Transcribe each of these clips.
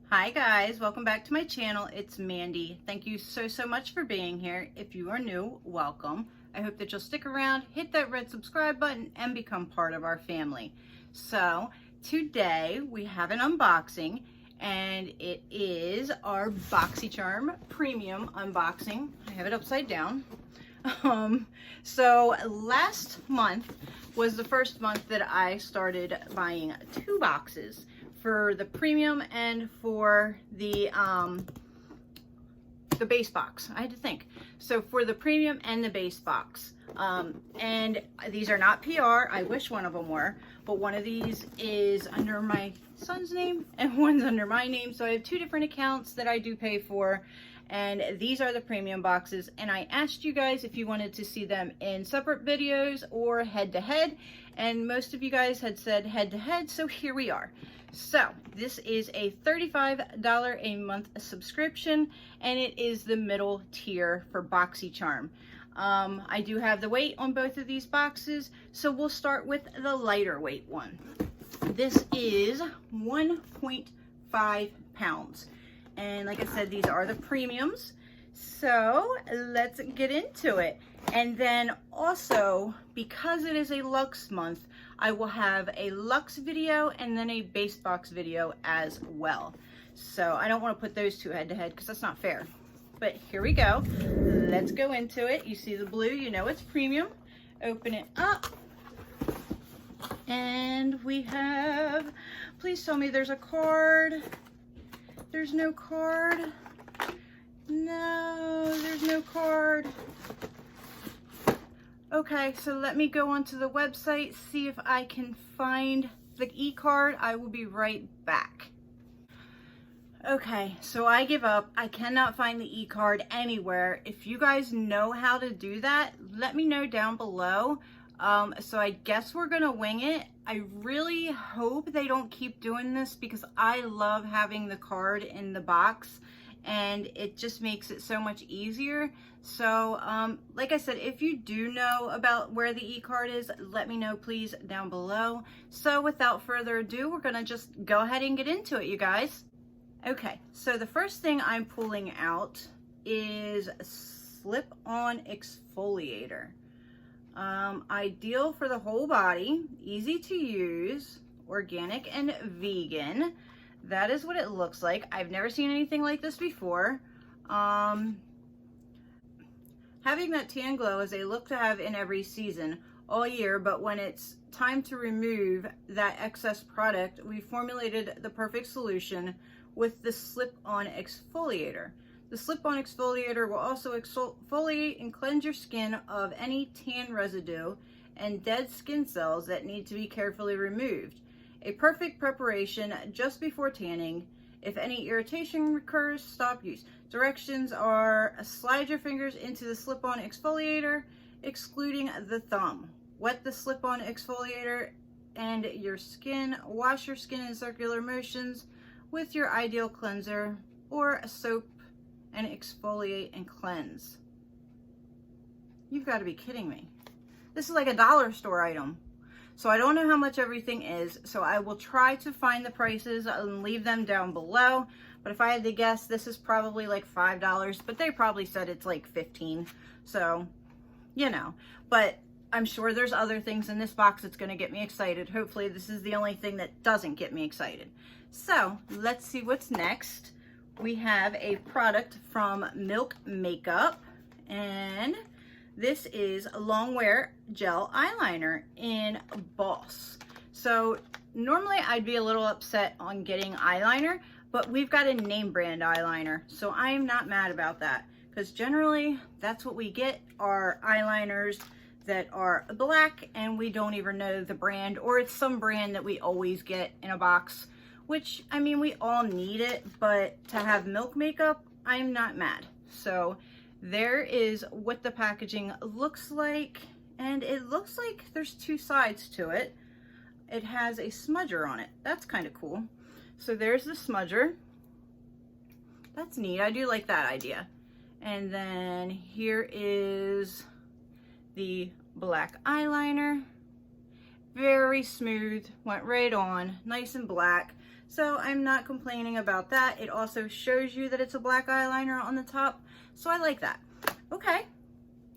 Hi guys, welcome back to my channel. It's Mandy. Thank you so much for being here. If you are new, welcome. I hope that you'll stick around, hit that red subscribe button, and become part of our family. So today we have an unboxing, and it is our BoxyCharm premium unboxing. I have it upside down. So last month was the first month that I started buying 2 boxes for the premium and for the base box. I had to think. So for the premium and the base box, and these are not PR. I wish one of them were, but one of these is under my son's name and one's under my name. So I have 2 different accounts that I do pay for, and these are the premium boxes. And I asked you guys if you wanted to see them in separate videos or head to head, and most of you guys had said head to head, so here we are. So this is a $35 a month subscription, and it is the middle tier for BoxyCharm. I do have the weight on both of these boxes, so we'll start with the lighter weight one. This is 1.5 pounds. And like I said, these are the premiums. So let's get into it. And then also, because it is a Luxe month, I will have a Luxe video and then a base box video as well. So I don't want to put those 2 head to head because that's not fair. But here we go. Let's go into it. You see the blue, you know it's premium. Open it up. And we have, please tell me there's a card. There's no card. No, there's no card. Okay, so let me go onto the website, see if I can find the e-card. I will be right back. Okay, so I give up. I cannot find the e-card anywhere. If you guys know how to do that, let me know down below. So I guess we're gonna wing it. I really hope they don't keep doing this because I love having the card in the box and it just makes it so much easier. So like I said, if you do know about where the e-card is, let me know please down below. So without further ado, we're gonna just go ahead and get into it, you guys. Okay, so the first thing I'm pulling out is slip-on exfoliator. Ideal for the whole body, easy to use, organic and vegan. That is what it looks like. I've never seen anything like this before. Having that tan glow is a look to have in every season all year, but when it's time to remove that excess product, we formulated the perfect solution with the slip-on exfoliator. The slip-on exfoliator will also exfoliate and cleanse your skin of any tan residue and dead skin cells that need to be carefully removed. A perfect preparation just before tanning. If any irritation recurs, stop use. Directions are: slide your fingers into the slip-on exfoliator, excluding the thumb. Wet the slip-on exfoliator and your skin. Wash your skin in circular motions with your ideal cleanser or a soap and exfoliate and cleanse. You've got to be kidding me. This is like a dollar store item. So I don't know how much everything is, so I will try to find the prices and leave them down below. But if I had to guess, this is probably like $5, but they probably said it's like 15. So, you know, but I'm sure there's other things in this box that's going to get me excited. Hopefully this is the only thing that doesn't get me excited. So let's see what's next. We have a product from Milk Makeup, and this is a long wear gel eyeliner in Boss. So normally I'd be a little upset on getting eyeliner, but we've got a name brand eyeliner, so I'm not mad about that because generally that's what we get, are eyeliners that are black and we don't even know the brand, or it's some brand that we always get in a box. Which, I mean, we all need it, but to have Milk Makeup, I'm not mad. So there is what the packaging looks like, and it looks like there's 2 sides to it. It has a smudger on it. That's kind of cool. So there's the smudger. That's neat. I do like that idea. And then here is the black eyeliner. Very smooth, went right on, nice and black. So I'm not complaining about that. It also shows you that it's a black eyeliner on the top. So I like that. Okay.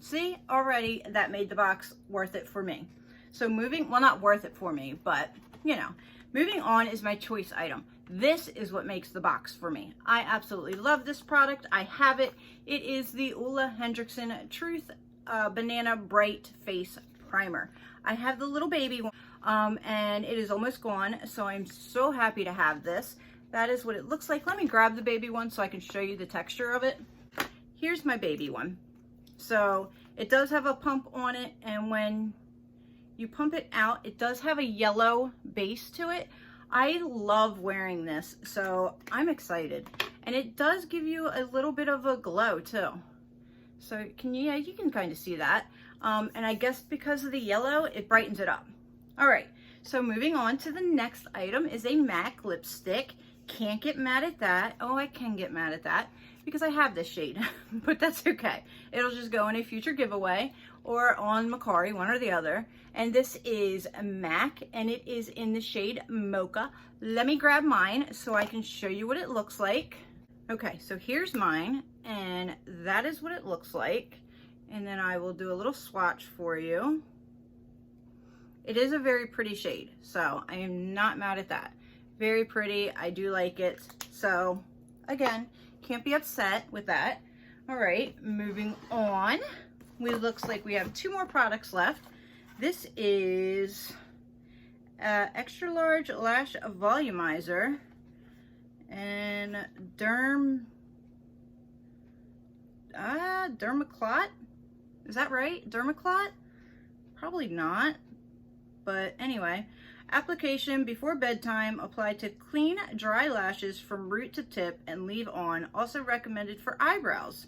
See, already that made the box worth it for me. So well, not worth it for me, but you know, moving on is my choice item. This is what makes the box for me. I absolutely love this product. I have it. It is the Ole Henriksen Truth Banana Bright Face Primer. I have the little baby one, and it is almost gone, so I'm so happy to have this. That is what it looks like. Let me grab the baby one so I can show you the texture of it. Here's my baby one. So it does have a pump on it, and when you pump it out, it does have a yellow base to it. I love wearing this, so I'm excited. And it does give you a little bit of a glow too. So you can kind of see that. And I guess because of the yellow, it brightens it up. All right, so moving on to the next item is a MAC lipstick. Can't get mad at that. Oh, I can get mad at that because I have this shade, but that's okay. It'll just go in a future giveaway or on Mercari, one or the other. And this is a MAC, and it is in the shade Mocha. Let me grab mine so I can show you what it looks like. Okay, so here's mine, and that is what it looks like. And then I will do a little swatch for you. It is a very pretty shade, so I am not mad at that. Very pretty, I do like it. So again, can't be upset with that. All right, moving on. It looks like we have 2 more products left. This is extra large lash volumizer and Dermaclot. Is that right? Dermaclot? Probably not. But anyway, application before bedtime. Apply to clean dry lashes from root to tip and leave on. Also recommended for eyebrows.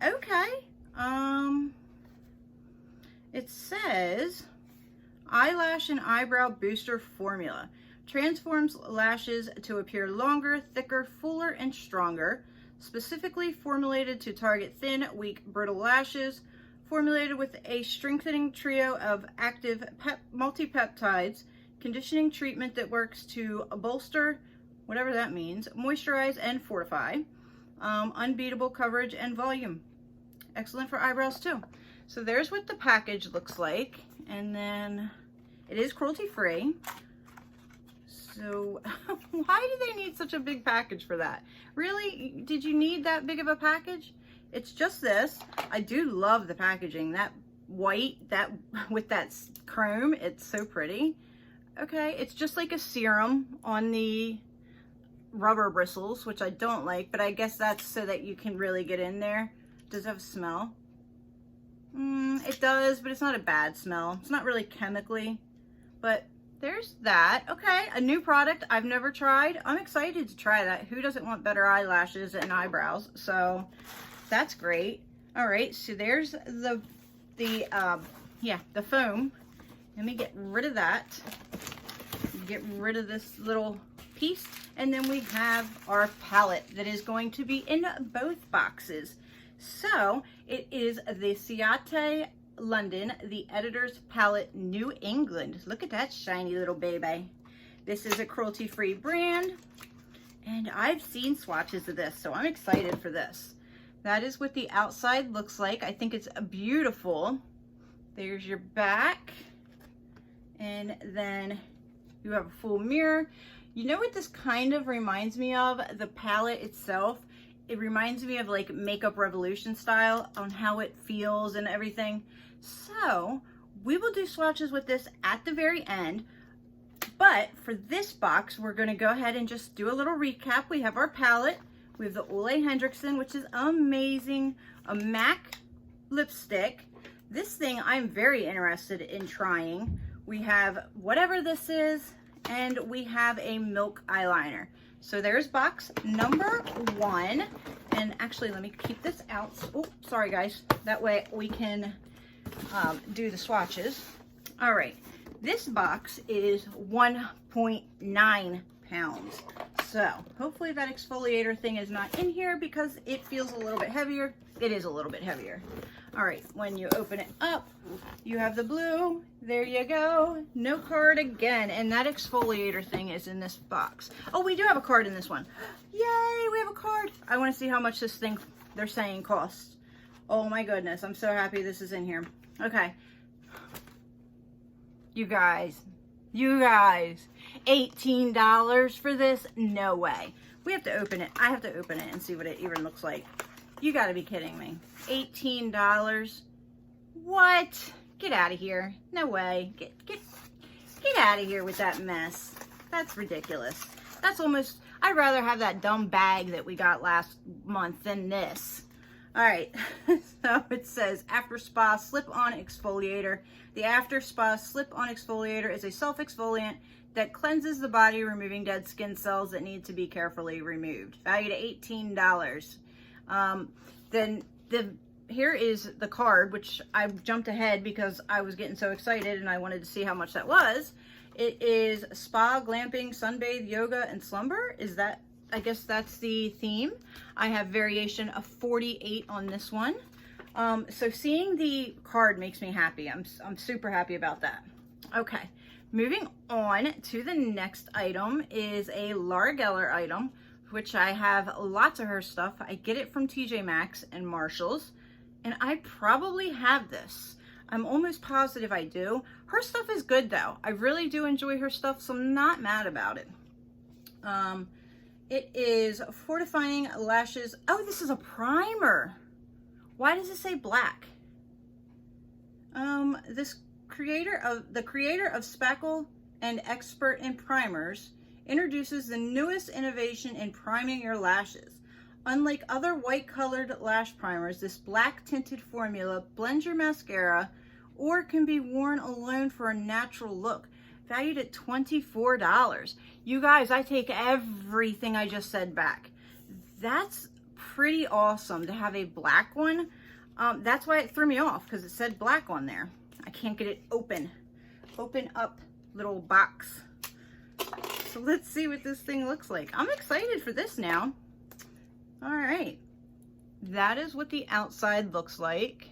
Okay. It says eyelash and eyebrow booster formula. Transforms lashes to appear longer, thicker, fuller, and stronger. Specifically formulated to target thin, weak, brittle lashes. Formulated with a strengthening trio of active multipeptides. Conditioning treatment that works to bolster, whatever that means, moisturize, and fortify. Unbeatable coverage and volume. Excellent for eyebrows too. So there's what the package looks like. And then it is cruelty free. So why do they need such a big package for that? Really? Did you need that big of a package? It's just this. I do love the packaging. That white, with that chrome, it's so pretty. Okay, it's just like a serum on the rubber bristles, which I don't like, but I guess that's so that you can really get in there. Does it have a smell? It does, but it's not a bad smell. It's not really chemically, but there's that. Okay, a new product I've never tried. I'm excited to try that. Who doesn't want better eyelashes and eyebrows? So that's great. All right, so there's the foam. Let me get rid of that. Get rid of this little piece. And then we have our palette that is going to be in both boxes. So it is the Ciate London, the Editor's Palette New England. Look at that shiny little baby. This is a cruelty-free brand. And I've seen swatches of this, so I'm excited for this. That is what the outside looks like. I think it's beautiful. There's your back. And then you have a full mirror. You know what this kind of reminds me of? The palette itself. It reminds me of like Makeup Revolution style on how it feels and everything. So we will do swatches with this at the very end. But for this box, we're going to go ahead and just do a little recap. We have our palette. We have the Ole Henriksen, which is amazing. A MAC lipstick. This thing I'm very interested in trying. We have whatever this is, and we have a milk eyeliner. So there's box number 1. And actually, let me keep this out. Oh, sorry guys. That way we can do the swatches. All right. This box is 1.9 pounds. So hopefully that exfoliator thing is not in here because it feels a little bit heavier. It is a little bit heavier. All right, when you open it up, you have the blue. There you go. No card again. And that exfoliator thing is in this box. Oh, we do have a card in this one. Yay, we have a card. I want to see how much this thing they're saying costs. Oh my goodness, I'm so happy this is in here. Okay. You guys, $18 for this? No way. We have to open it. I have to open it and see what it even looks like. You gotta be kidding me. $18? What? Get out of here. No way. Get out of here with that mess. That's ridiculous. That's almost, I'd rather have that dumb bag that we got last month than this. All right, so it says After Spa Slip-On Exfoliator. The After Spa Slip-On Exfoliator is a self-exfoliant that cleanses the body, removing dead skin cells that need to be carefully removed. Valued at $18. Then here is the card, which I jumped ahead because I was getting so excited and I wanted to see how much that was. It is Spa, Glamping, Sunbathe, Yoga, and Slumber. Is that, I guess that's the theme. I have variation of 48 on this one. So seeing the card makes me happy. I'm super happy about that. Okay, moving on to the next item is a Laura Geller item, which I have lots of her stuff. I get it from TJ Maxx and Marshall's, and I probably have this. I'm almost positive I do. Her stuff is good though. I really do enjoy her stuff, so I'm not mad about it. It is Fortifying Lashes. Oh, this is a primer. Why does it say black? The creator of Spackle and expert in primers introduces the newest innovation in priming your lashes. Unlike other white colored lash primers, this black tinted formula blends your mascara or can be worn alone for a natural look. Valued at $24. You guys, I take everything I just said back. That's pretty awesome to have a black one. That's why it threw me off, because it said black on there. I can't get it open. Open up little box. So let's see what this thing looks like. I'm excited for this now. All right. That is what the outside looks like.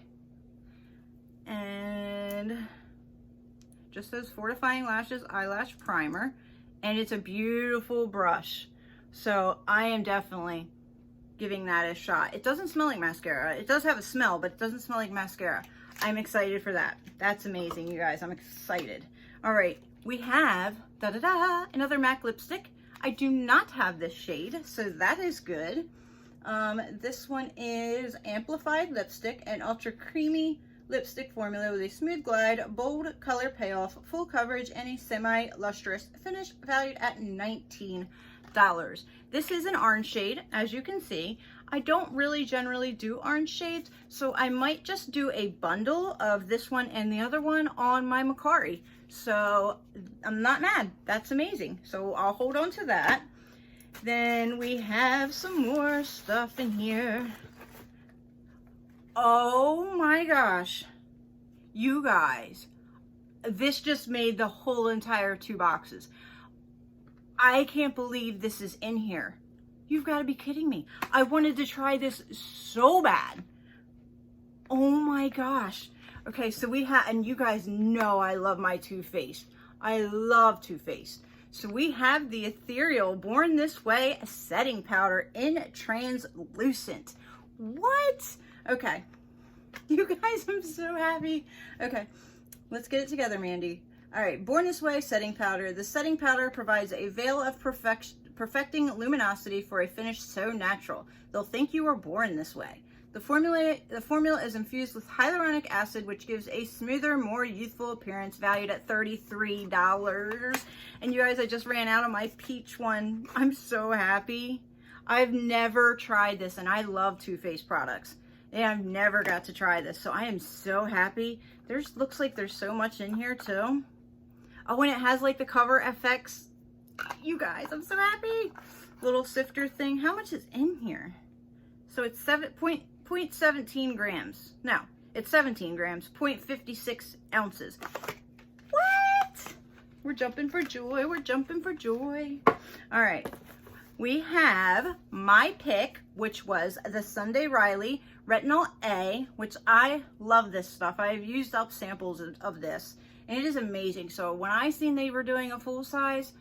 And just says Fortifying Lashes Eyelash Primer. And it's a beautiful brush. So I am definitely giving that a shot. It doesn't smell like mascara. It does have a smell, but it doesn't smell like mascara. I'm excited for that. That's amazing, you guys. I'm excited. All right, we have another MAC lipstick. I do not have this shade, so that is good. This one is Amplified Lipstick, an ultra creamy lipstick formula with a smooth glide, bold color payoff, full coverage, and a semi-lustrous finish, valued at $19. This is an orange shade, as you can see. I don't really generally do orange shades, so I might just do a bundle of this one and the other one on my Mercari. So I'm not mad. That's amazing. So I'll hold on to that. Then we have some more stuff in here. Oh my gosh, you guys, this just made the whole entire 2 boxes. I can't believe this is in here. You've got to be kidding me. I wanted to try this so bad. Oh my gosh. Okay, so we have, and you guys know I love my Too Faced. I love Too Faced. So we have the Ethereal Born This Way setting powder in translucent. What? Okay, you guys, I'm so happy. Okay, let's get it together, Mandy. All right, Born This Way setting powder. The setting powder provides a veil of perfecting luminosity for a finish so natural they'll think you were born this way. The formula is infused with hyaluronic acid, which gives a smoother, more youthful appearance, valued at $33. And you guys, I just ran out of my peach one. I'm so happy. I've never tried this, and I love Too Faced products. And I've never got to try this, so I am so happy. Looks like there's so much in here too. Oh, and it has like the cover FX. You guys, I'm so happy. Little sifter thing. How much is in here? So it's 0.17 grams. No, it's 17 grams, 0.56 ounces. What? We're jumping for joy. We're jumping for joy. All right. we have my pick, which was the Sunday Riley Retinol A, which I love this stuff. I've used up samples of this, and it is amazing. So when I seen they were doing a full size,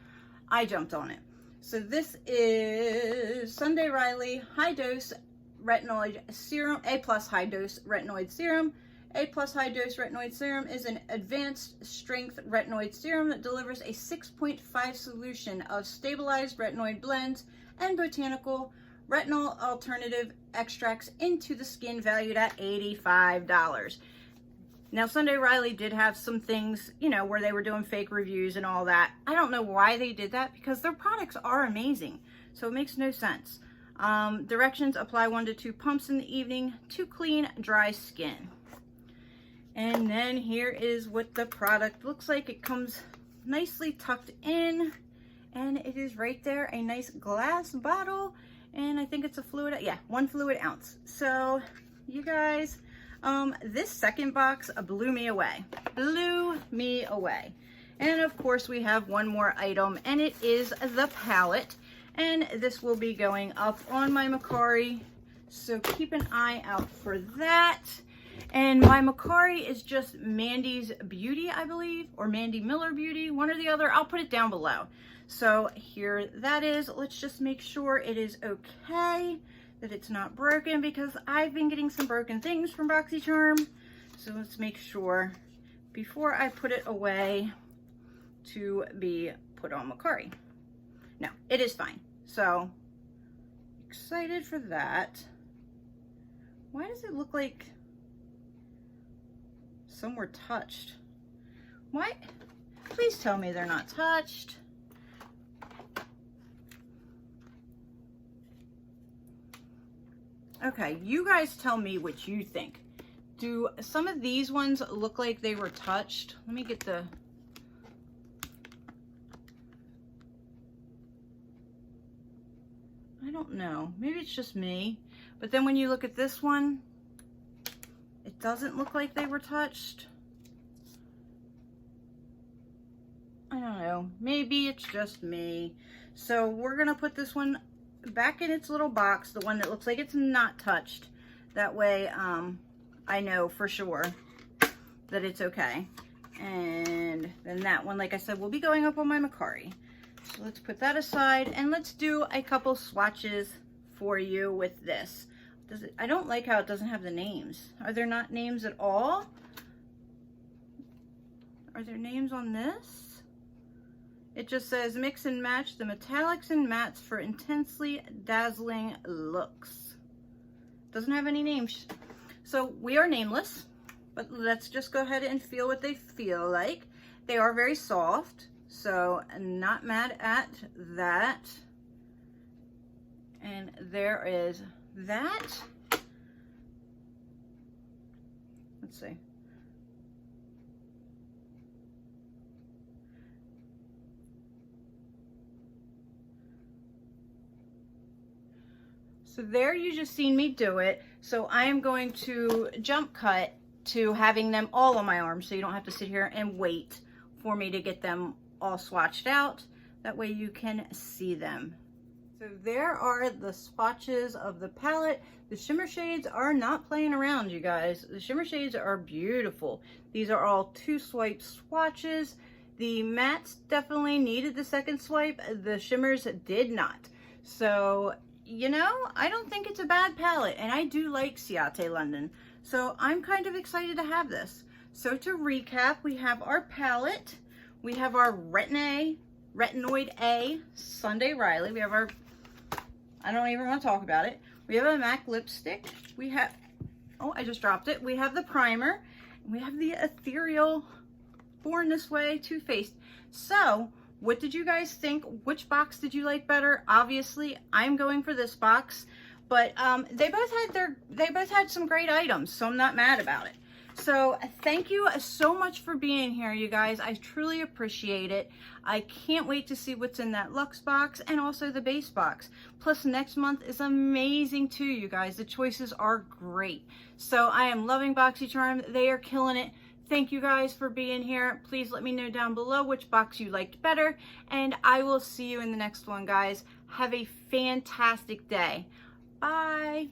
I jumped on it. So this is Sunday Riley High Dose Retinoid Serum, A+ High Dose Retinoid Serum. A+ High Dose Retinoid Serum is an advanced strength retinoid serum that delivers a 6.5 solution of stabilized retinoid blends and botanical retinol alternative extracts into the skin, valued at $85. Now, Sunday Riley did have some things, you know, where they were doing fake reviews and all that. I don't know why they did that, because their products are amazing. So it makes no sense. Directions: apply 1 to 2 pumps in the evening to clean dry skin. And then here is what the product looks like. It comes nicely tucked in, and it is right there, a nice glass bottle, and I think it's a fluid, yeah, 1 fluid ounce. So you guys, this second box blew me away. And of course we have one more item, and it is the palette, and this will be going up on my Mercari, so keep an eye out for that. And my Mercari is just Mandy's Beauty, I believe, or Mandy Miller Beauty, one or the other. I'll put it down below. So here that is. Let's just make sure it is okay, that it's not broken, because I've been getting some broken things from BoxyCharm. So let's make sure before I put it away to be put on Mercari. No, it is fine. So excited for that. Why does it look like some were touched? Why? Please tell me they're not touched. Okay, you guys tell me what you think. Do some of these ones look like they were touched? Let me get the... I don't know. Maybe it's just me. But then when you look at this one, it doesn't look like they were touched. I don't know. Maybe it's just me. So we're going to put this one back in its little box, the one that looks like it's not touched. That way I know for sure that it's okay. And then that one, like I said, will be going up on my Mercari. So let's put that aside, and let's do a couple swatches for you with this. I don't like how it doesn't have the names. Are there not names at all? Are there names on this? It just says mix and match the metallics and mattes for intensely dazzling looks. Doesn't have any names. So we are nameless, but let's just go ahead and feel what they feel like. They are very soft, so I'm not mad at that. And there is that. Let's see. So there you just seen me do it. So I am going to jump cut to having them all on my arm, so you don't have to sit here and wait for me to get them all swatched out. That way you can see them. So there are the swatches of the palette. The shimmer shades are not playing around, you guys. The shimmer shades are beautiful. These are all 2-swipe swatches. The mattes definitely needed the second swipe. The shimmers did not. So, you know, I don't think it's a bad palette, and I do like Ciate London. So I'm kind of excited to have this. So to recap, we have our palette. We have our Retinoid A Sunday Riley. We have our, I don't even want to talk about it. We have a MAC lipstick. We have, oh, I just dropped it. We have the primer. We have the Ethereal Born This Way Too Faced. So what did you guys think? Which box did you like better? Obviously, I'm going for this box, but they both had some great items, so I'm not mad about it. So thank you so much for being here, you guys. I truly appreciate it. I can't wait to see what's in that Luxe box and also the base box. Plus next month is amazing too, you guys. The choices are great. So I am loving BoxyCharm. They are killing it. Thank you guys for being here. Please let me know down below which box you liked better, and I will see you in the next one, guys. Have a fantastic day. Bye.